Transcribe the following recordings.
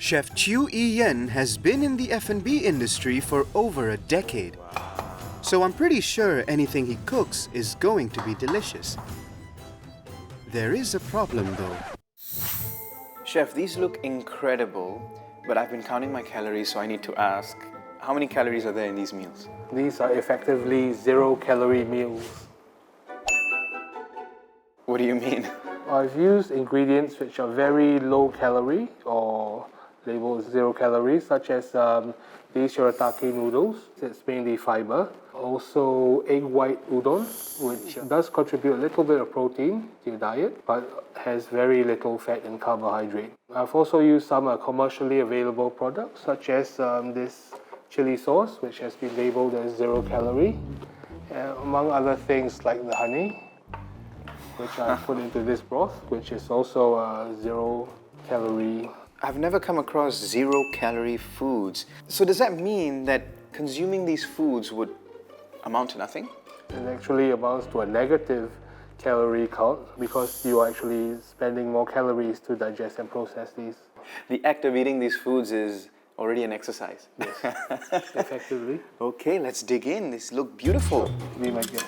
Chef Chiu Yi-yen has been in the F&B industry for over a decade. So I'm pretty sure anything he cooks is going to be delicious. There is a problem though. Chef, these look incredible, but I've been counting my calories, so I need to ask, how many calories are there in these meals? These are effectively zero-calorie meals. What do you mean? I've used ingredients which are very low-calorie or labeled zero-calorie, such as these shirataki noodles. It's mainly fiber. Also, egg white udon, which does contribute a little bit of protein to your diet, but has very little fat and carbohydrate. I've also used some commercially available products, such as this chili sauce, which has been labeled as zero-calorie, among other things like the honey, which I put into this broth, which is also zero-calorie. I've never come across zero-calorie foods. So does that mean that consuming these foods would amount to nothing? It actually amounts to a negative calorie count because you are actually spending more calories to digest and process these. The act of eating these foods is already an exercise. Yes, effectively. Okay, let's dig in. These look beautiful. Be my guest.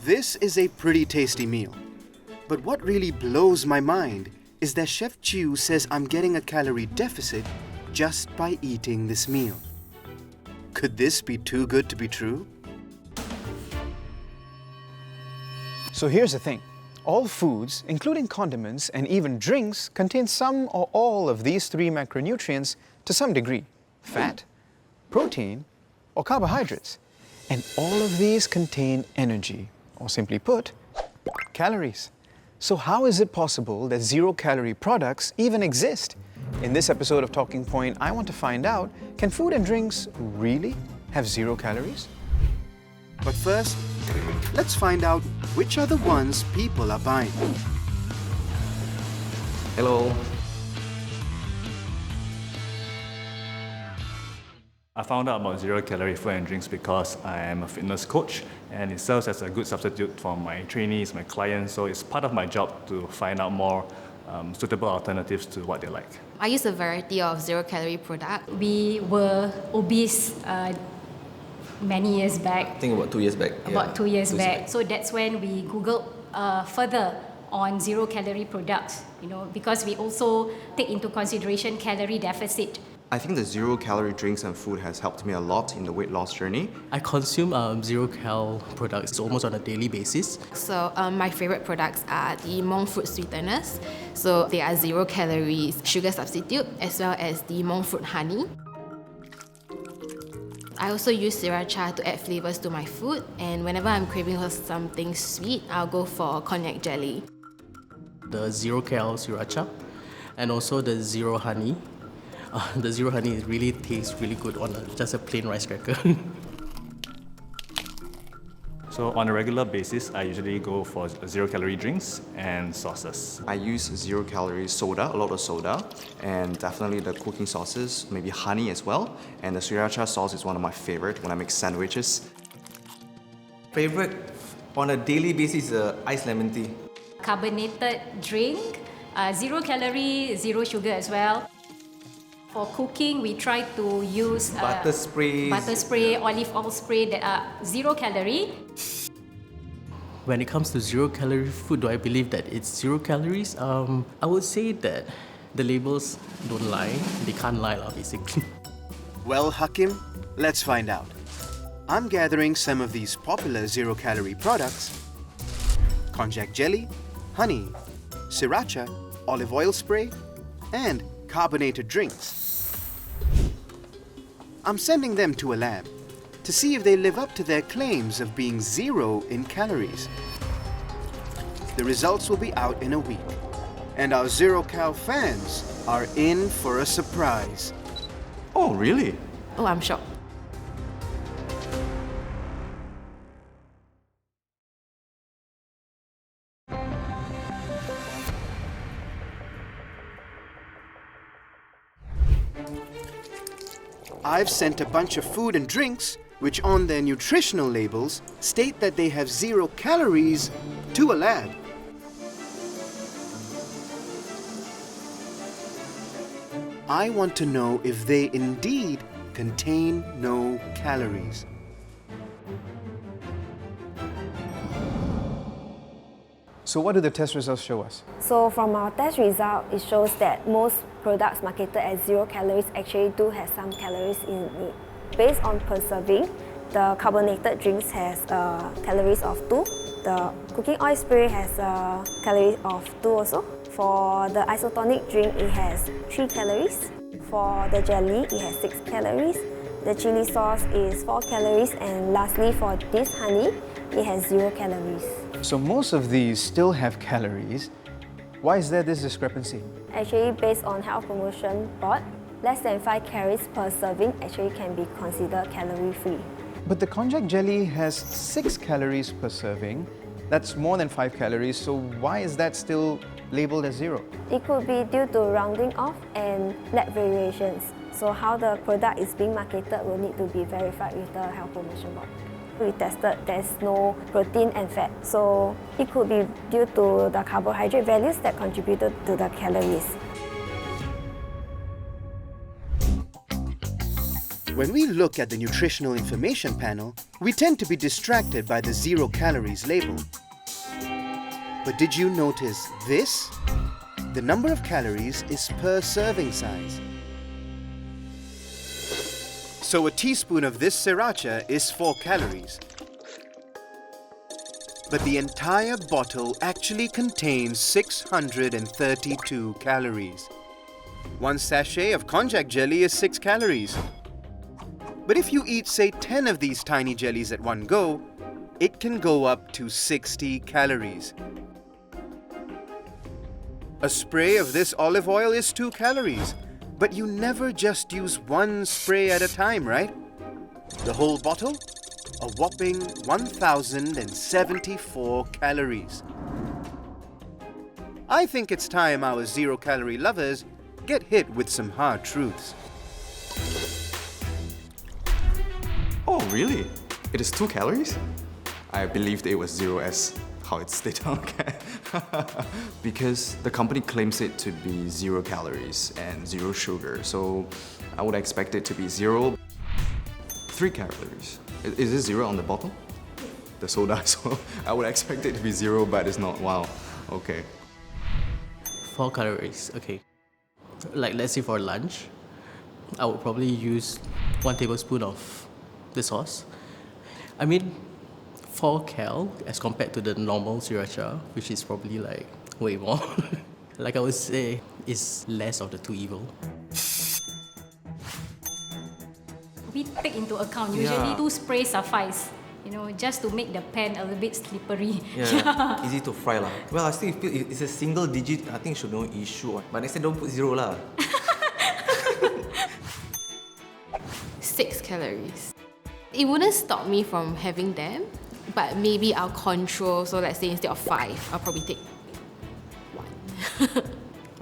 This is a pretty tasty meal. But what really blows my mind is that Chef Chiu says I'm getting a calorie deficit just by eating this meal. Could this be too good to be true? So here's the thing. All foods, including condiments and even drinks, contain some or all of these three macronutrients to some degree: fat, protein, or carbohydrates. And all of these contain energy, or simply put, calories. So how is it possible that zero-calorie products even exist? In this episode of Talking Point, I want to find out, can food and drinks really have 0 calories? But first, let's find out which are the ones people are buying. Hello. I found out about zero-calorie food and drinks because I am a fitness coach, and it serves as a good substitute for my trainees, my clients, so it's part of my job to find out more suitable alternatives to what they like. I use a variety of zero-calorie products. We were obese many years back. I think about 2 years back. About 2 years back. So that's when we Googled further on zero-calorie products, because we also take into consideration calorie deficit. I think the zero-calorie drinks and food has helped me a lot in the weight loss journey. I consume zero-cal products almost on a daily basis. So my favorite products are the monk fruit sweeteners. So they are 0 calories sugar substitute, as well as the monk fruit honey. I also use sriracha to add flavors to my food, and whenever I'm craving for something sweet, I'll go for cognac jelly. The zero-cal sriracha and also the zero honey. The zero honey really tastes really good on just a plain rice cracker. So on a regular basis, I usually go for zero-calorie drinks and sauces. I use zero-calorie soda, a lot of soda, and definitely the cooking sauces, maybe honey as well. And the sriracha sauce is one of my favorite when I make sandwiches. Favorite on a daily basis is iced lemon tea. Carbonated drink, 0 calorie, 0 sugar as well. For cooking, we try to use butter spray, olive oil spray that are 0 calorie. When it comes to zero-calorie food, do I believe that it's 0 calories? I would say that the labels don't lie. They can't lie, basically. Well, Hakim, let's find out. I'm gathering some of these popular 0-calorie products: konjac jelly, honey, sriracha, olive oil spray, and carbonated drinks. I'm sending them to a lab to see if they live up to their claims of being 0 in calories. The results will be out in a week, and our zero-cal fans are in for a surprise. Oh, really? Oh, I'm shocked. I've sent a bunch of food and drinks which on their nutritional labels state that they have 0 calories, to a lab. I want to know if they indeed contain no calories. So what do the test results show us? So from our test result, it shows that most products marketed as 0 calories actually do have some calories in it. Based on per serving, the carbonated drinks has calories of 2. The cooking oil spray has calories of 2 also. For the isotonic drink, it has 3 calories. For the jelly, it has 6 calories. The chili sauce is 4 calories. And lastly, for this honey, it has 0 calories. So most of these still have calories. Why is there this discrepancy? Actually, based on Health Promotion Board, less than 5 calories per serving actually can be considered calorie-free. But the konjac jelly has 6 calories per serving. That's more than 5 calories, so why is that still labeled as 0? It could be due to rounding off and lab variations. So how the product is being marketed will need to be verified with the Health Promotion Board. We tested there's no protein and fat, so it could be due to the carbohydrate values that contributed to the calories. When we look at the nutritional information panel, we tend to be distracted by the 0 calories label. But did you notice this? The number of calories is per serving size. So a teaspoon of this sriracha is 4 calories. But the entire bottle actually contains 632 calories. One sachet of konjac jelly is 6 calories. But if you eat, say, 10 of these tiny jellies at one go, it can go up to 60 calories. A spray of this olive oil is 2 calories. But you never just use one spray at a time, right? The whole bottle? A whopping 1,074 calories. I think it's time our 0-calorie lovers get hit with some hard truths. Oh, really? It is 2 calories? I believed it was 0 as how it's stated on can. Because the company claims it to be 0 calories and 0 sugar, so I would expect it to be 0. 3 calories. Is it 0 on the bottle? The soda, so I would expect it to be 0, but it's not. Wow. Okay. 4 calories, okay. Like let's say for lunch, I would probably use 1 tablespoon of the sauce. I mean, 4 cal as compared to the normal sriracha, which is probably like way more. Like I would say, is less of the two evil. We take into account, usually 2 sprays suffice, just to make the pan a little bit slippery. Yeah. Easy to fry lah. Well, I still feel it's a single digit. I think should no issue. But next time don't put 0 lah. 6 calories. It wouldn't stop me from having them, but maybe I'll control. So let's say instead of 5, I'll probably take 1.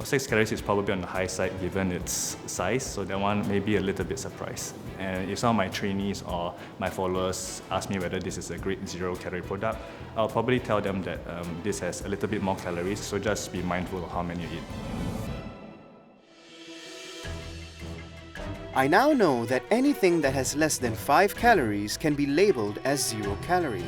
6 calories is probably on the high side given its size, so that one may be a little bit surprised. And if some of my trainees or my followers ask me whether this is a great 0-calorie product, I'll probably tell them that this has a little bit more calories, so just be mindful of how many you eat. I now know that anything that has less than 5 calories can be labeled as 0-calorie.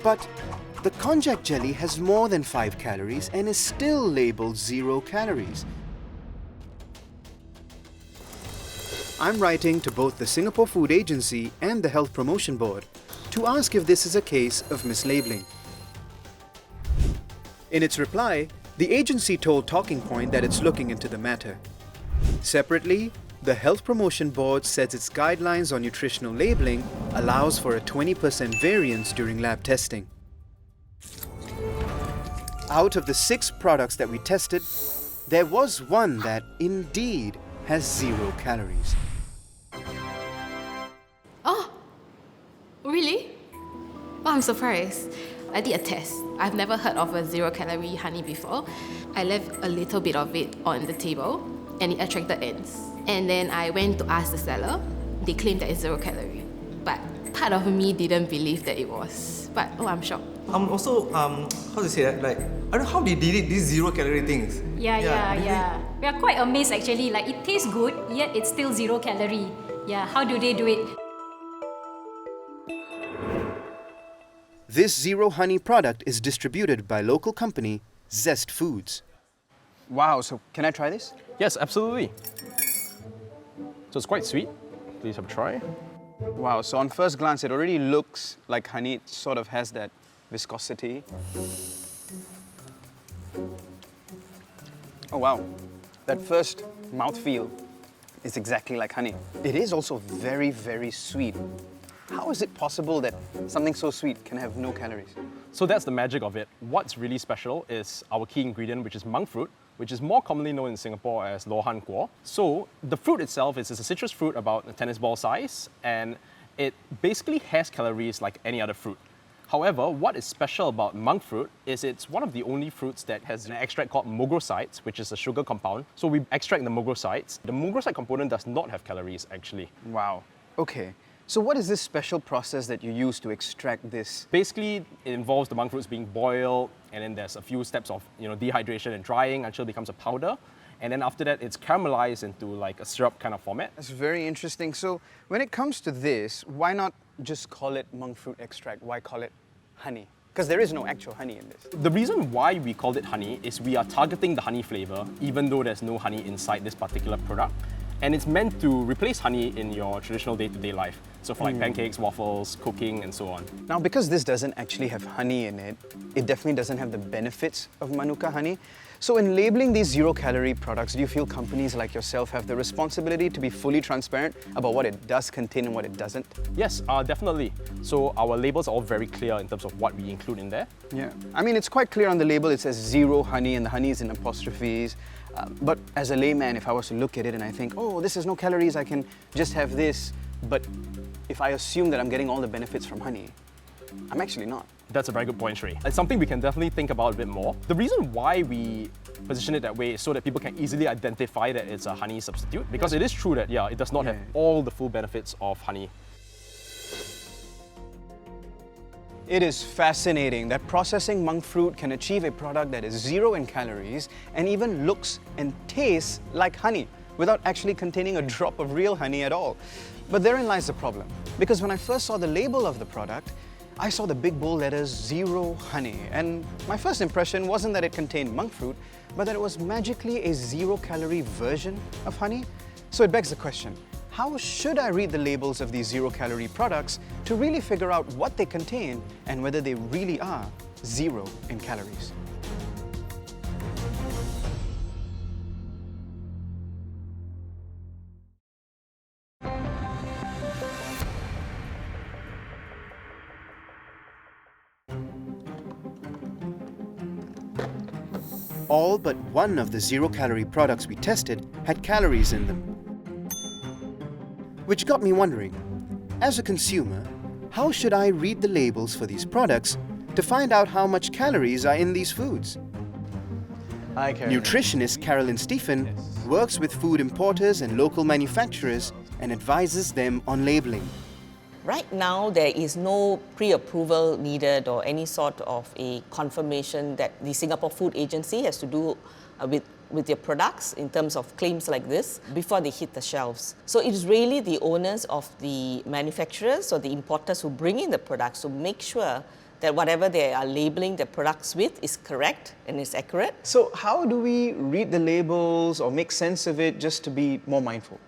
But the konjac jelly has more than 5 calories and is still labeled 0 calories. I'm writing to both the Singapore Food Agency and the Health Promotion Board to ask if this is a case of mislabeling. In its reply, the agency told Talking Point that it's looking into the matter. Separately, the Health Promotion Board says its guidelines on nutritional labeling allows for a 20% variance during lab testing. Out of the 6 products that we tested, there was one that indeed has 0 calories. Oh, really? Oh, I'm surprised. I did a test. I've never heard of a 0-calorie honey before. I left a little bit of it on the table and it attracted ants. And then I went to ask the seller they claim that it's 0 calorie. But part of me didn't believe that it was. But I'm shocked. I'm also, how to say that? Like, I don't know how they did it, these 0 calorie things. Yeah. We are quite amazed actually. Like, it tastes good, yet it's still 0 calorie. Yeah, how do they do it? This zero honey product is distributed by local company Zest Foods. Wow, so can I try this? Yes, absolutely. So it's quite sweet. Please have a try. Wow, so on first glance, it already looks like honey. It sort of has that viscosity. Oh wow, that first mouthfeel is exactly like honey. It is also very, very sweet. How is it possible that something so sweet can have no calories? So that's the magic of it. What's really special is our key ingredient, which is monk fruit, which is more commonly known in Singapore as lo han guo. So the fruit itself is a citrus fruit about a tennis ball size, and it basically has calories like any other fruit. However, what is special about monk fruit is it's one of the only fruits that has an extract called mogrosites, which is a sugar compound. So we extract the mogrosites. The mogrosite component does not have calories, actually. Wow. Okay. So what is this special process that you use to extract this? Basically, it involves the monk fruits being boiled, and then there's a few steps of dehydration and drying until it becomes a powder. And then after that, it's caramelized into like a syrup kind of format. That's very interesting. So when it comes to this, why not just call it monk fruit extract? Why call it honey? Because there is no actual honey in this. The reason why we called it honey is we are targeting the honey flavor, even though there's no honey inside this particular product. And it's meant to replace honey in your traditional day-to-day life. So for like pancakes, waffles, cooking, and so on. Now, because this doesn't actually have honey in it, it definitely doesn't have the benefits of Manuka honey. So in labeling these zero-calorie products, do you feel companies like yourself have the responsibility to be fully transparent about what it does contain and what it doesn't? Yes, definitely. So our labels are all very clear in terms of what we include in there. Yeah. I mean, it's quite clear on the label. It says zero honey, and the honey is in apostrophes. But as a layman, if I was to look at it and I think, oh, this has no calories, I can just have this. But if I assume that I'm getting all the benefits from honey, I'm actually not. That's a very good point, Shrey. It's something we can definitely think about a bit more. The reason why we position it that way is so that people can easily identify that it's a honey substitute. Because it is true that, it does not have all the full benefits of honey. It is fascinating that processing monk fruit can achieve a product that is zero in calories and even looks and tastes like honey without actually containing a drop of real honey at all. But therein lies the problem. Because when I first saw the label of the product, I saw the big bold letters zero honey, and my first impression wasn't that it contained monk fruit, but that it was magically a zero-calorie version of honey. So it begs the question, how should I read the labels of these zero-calorie products to really figure out what they contain and whether they really are zero in calories? All but one of the zero-calorie products we tested had calories in them. Which got me wondering, as a consumer, how should I read the labels for these products to find out how much calories are in these foods? Hi, Carolyn. Nutritionist Carolyn Stephen works with food importers and local manufacturers and advises them on labeling. Right now, there is no pre-approval needed or any sort of a confirmation that the Singapore Food Agency has to do with their products in terms of claims like this before they hit the shelves. So it is really the owners of the manufacturers or the importers who bring in the products to make sure that whatever they are labeling the products with is correct and is accurate. So how do we read the labels or make sense of it just to be more mindful?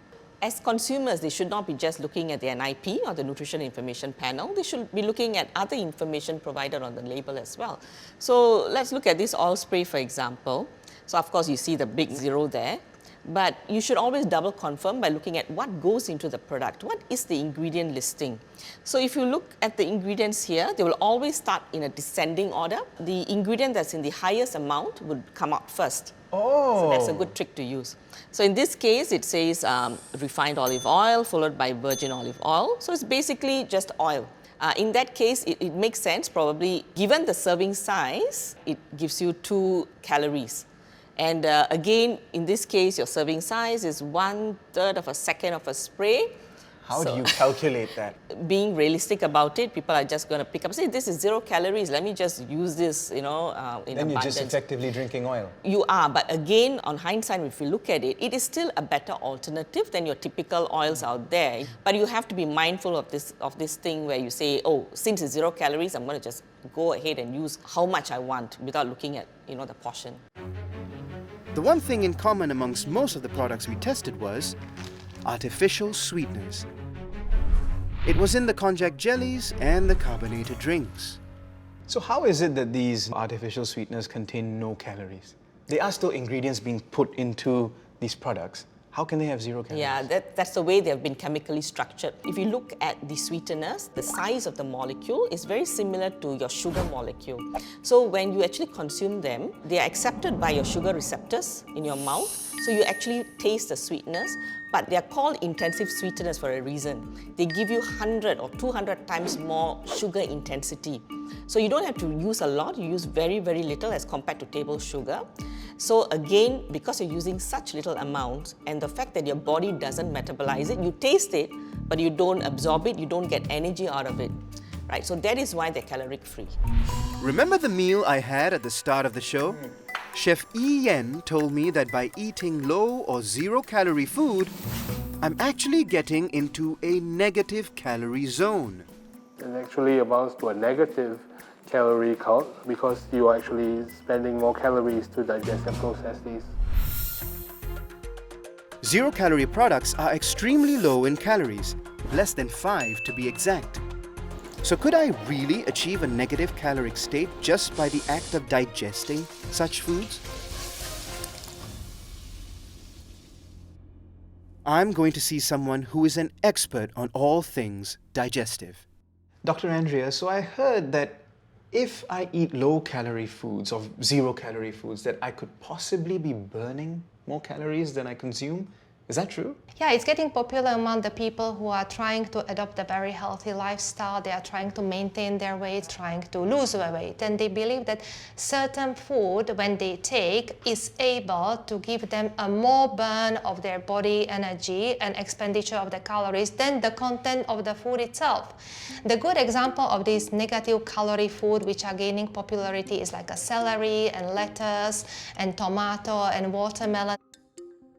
As consumers, they should not be just looking at the NIP or the Nutrition Information Panel. They should be looking at other information provided on the label as well. So let's look at this oil spray, for example. So of course, you see the big zero there. But you should always double confirm by looking at what goes into the product. What is the ingredient listing? So if you look at the ingredients here, they will always start in a descending order. The ingredient that's in the highest amount would come out first. Oh. So that's a good trick to use. So in this case, it says refined olive oil followed by virgin olive oil. So it's basically just oil. In that case, it makes sense probably, given the serving size, it gives you 2 calories. And again, in this case, your serving size is 1/3 of a second of a spray. How do you calculate that? Being realistic about it, people are just going to pick up, say, this is 0 calories, let me just use this, in Then you're just effectively drinking oil. You are, but again, on hindsight, if you look at it, it is still a better alternative than your typical oils out there. But you have to be mindful of this thing where you say, oh, since it's 0 calories, I'm going to just go ahead and use how much I want without looking at, the portion. The one thing in common amongst most of the products we tested was artificial sweeteners. It was in the konjac jellies and the carbonated drinks. So how is it that these artificial sweeteners contain no calories? They are still ingredients being put into these products. How can they have 0 calories? Yeah, that's the way they have been chemically structured. If you look at the sweeteners, the size of the molecule is very similar to your sugar molecule. So when you actually consume them, they are accepted by your sugar receptors in your mouth. So you actually taste the sweetness, but they are called intensive sweeteners for a reason. They give you 100 or 200 times more sugar intensity. So you don't have to use a lot, you use very, very little as compared to table sugar. So again, because you're using such little amounts and the fact that your body doesn't metabolize it, you taste it, but you don't absorb it, you don't get energy out of it. Right? So that is why they're caloric free. Remember the meal I had at the start of the show? Chef Yi Yen told me that by eating low or 0-calorie food, I'm actually getting into a negative calorie zone. It actually amounts to a negative calorie count because you are actually spending more calories to digest and process these. 0-calorie products are extremely low in calories, less than 5 to be exact. So could I really achieve a negative caloric state just by the act of digesting such foods? I'm going to see someone who is an expert on all things digestive. Dr. Andrea, so I heard that if I eat low-calorie foods or 0-calorie foods, that I could possibly be burning more calories than I consume. Is that true? Yeah, it's getting popular among the people who are trying to adopt a very healthy lifestyle. They are trying to maintain their weight, trying to lose their weight. And they believe that certain food, when they take, is able to give them a more burn of their body energy and expenditure of the calories than the content of the food itself. The good example of this negative calorie food which are gaining popularity is like a celery and lettuce and tomato and watermelon.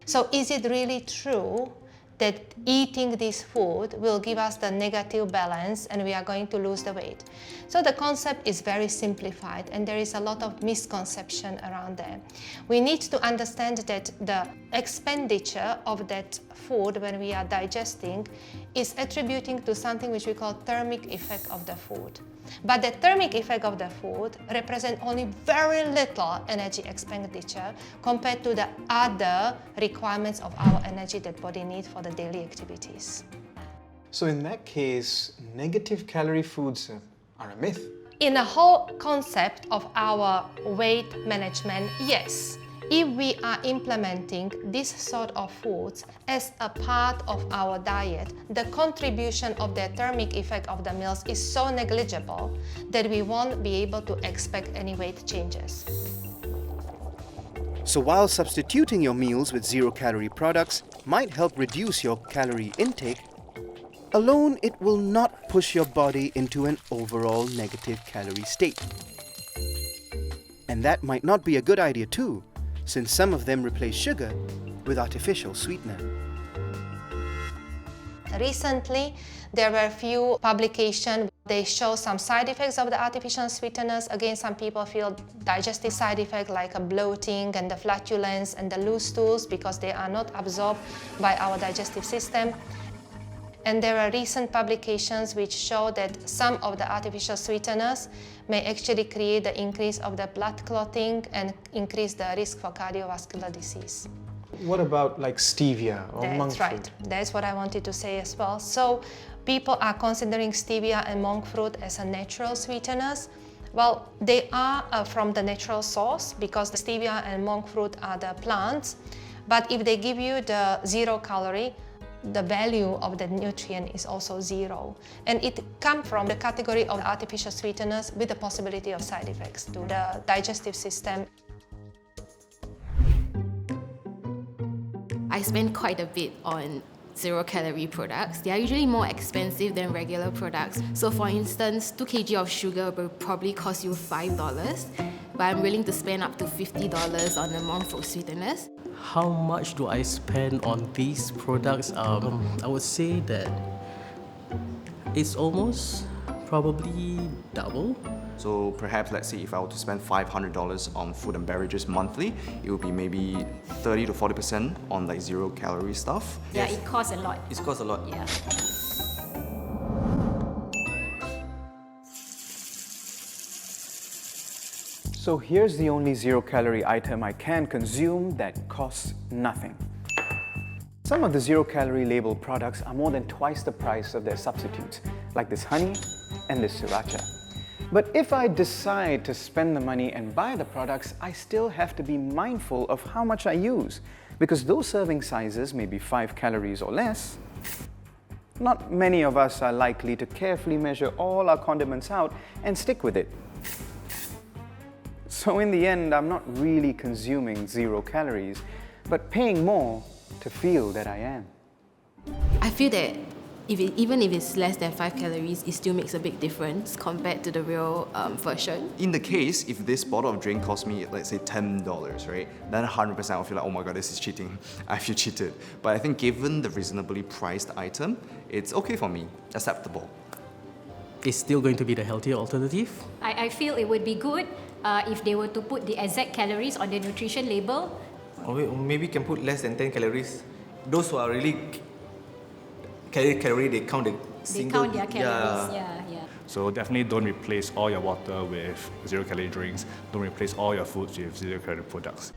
So is it really true that eating this food will give us the negative balance and we are going to lose the weight? So the concept is very simplified and there is a lot of misconception around there. We need to understand that the expenditure of that food when we are digesting is attributing to something which we call thermic effect of the food. But the thermic effect of the food represents only very little energy expenditure compared to the other requirements of our energy that body needs for the daily activities. So in that case, negative calorie foods are a myth. In the whole concept of our weight management, yes. If we are implementing this sort of foods as a part of our diet, the contribution of the thermic effect of the meals is so negligible that we won't be able to expect any weight changes. So while substituting your meals with 0-calorie products might help reduce your calorie intake, alone it will not push your body into an overall negative calorie state. And that might not be a good idea too, since some of them replace sugar with artificial sweetener. Recently, there were a few publications. They show some side effects of the artificial sweeteners. Again, some people feel digestive side effects like a bloating and the flatulence and the loose stools because they are not absorbed by our digestive system. And there are recent publications which show that some of the artificial sweeteners may actually create the increase of the blood clotting and increase the risk for cardiovascular disease. What about like stevia or monk fruit? That's right. That's what I wanted to say as well. So people are considering stevia and monk fruit as a natural sweeteners. Well, they are from the natural source because the stevia and monk fruit are the plants. But if they give you the 0-calorie, the value of the nutrient is also 0. And it comes from the category of artificial sweeteners with the possibility of side effects to the digestive system. I spend quite a bit on zero-calorie products, they are usually more expensive than regular products. So for instance, 2 kg of sugar will probably cost you $5, but I'm willing to spend up to $50 on a month for sweeteners. How much do I spend on these products? I would say that it's almost probably double. So perhaps, let's say, if I were to spend $500 on food and beverages monthly, it would be maybe 30 to 40% on like zero-calorie stuff. Yeah, it costs a lot. It costs a lot. Yeah. So here's the only zero-calorie item I can consume that costs nothing. Some of the zero-calorie label products are more than twice the price of their substitutes, like this honey and this sriracha. But if I decide to spend the money and buy the products, I still have to be mindful of how much I use, because those serving sizes may be 5 calories or less. Not many of us are likely to carefully measure all our condiments out and stick with it. So in the end, I'm not really consuming 0 calories, but paying more to feel that I am. I feel that even if it's less than 5 calories, it still makes a big difference compared to the real version. In the case, if this bottle of drink cost me, let's say $10, right, then 100% I'll feel like, oh my god, this is cheating. I feel cheated. But I think given the reasonably priced item, it's okay for me, acceptable. It's still going to be the healthier alternative. I feel it would be good if they were to put the exact calories on the nutrition label. Or maybe can put less than 10 calories. Those who are really calorie, they count the single. They count their calories, yeah. So definitely don't replace all your water with zero-calorie drinks. Don't replace all your foods with zero-calorie products.